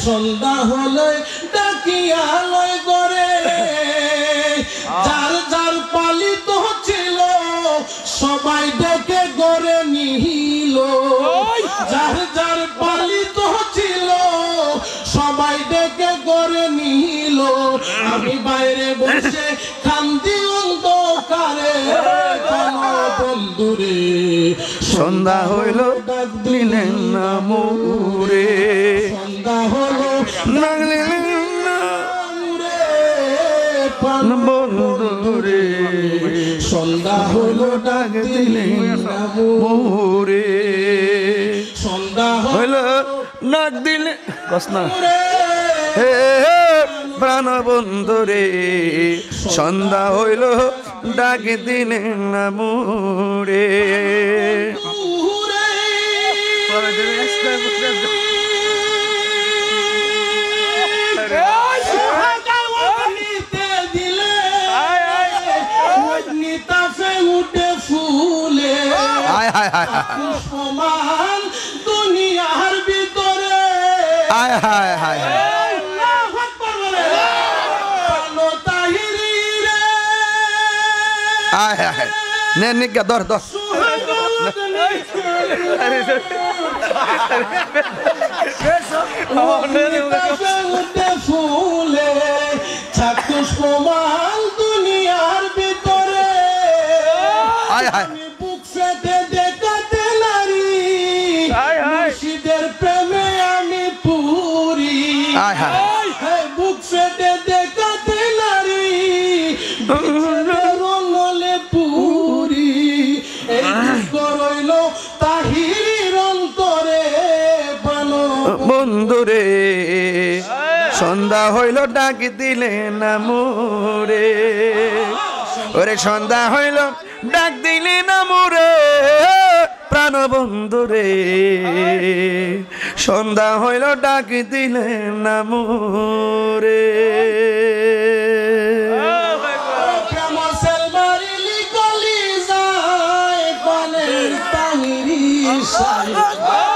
সন্ধ্যা হলে ডাকিয়া লয় করে যার যার পালিত ছিল সবাই ডেকে গড়ে নিল যার যার পালিত ছিল সবাই ডেকে গড়ে নিল আমি বাইরে বসে কান্দি অন্ধকারে বন্ধুরে সন্ধ্যা হইল ডাক দিলেন না মোরে সন্ধ্যা হলো ডাক দিলেন না বন্ধুরে সন্ধ্যা হলো ডাক দিলেন না মোরে সন্ধ্যা হইল ডাক দিলে কসনা হে প্রাণ বন্ধুরে সন্ধ্যা হইল ডাক দিলেন না মোরে ফুলে পুষ্পমান দুনিয়ার ভিতরে হায় হায় হায় হায় হায় নে নিকা ধর ধর ফুলে পুষ্পমান দুনিয়ার ভিতরে বুক ফেটে দেখাতে নারী মুর্শিদের প্রেমে আমি পুরি বুক ফেটে দেখাতে নারী রঙলে পুরি এই রইল তাহির অন্তরে বন্ধুরে সন্ধ্যা হইল ডাক দিলে না মোরে ওরে সন্ধ্যা হইল ডাক দিলে না মোরে প্রাণ বন্ধুরে সন্ধ্যা হইল ডাক দিলে না মোরে যায়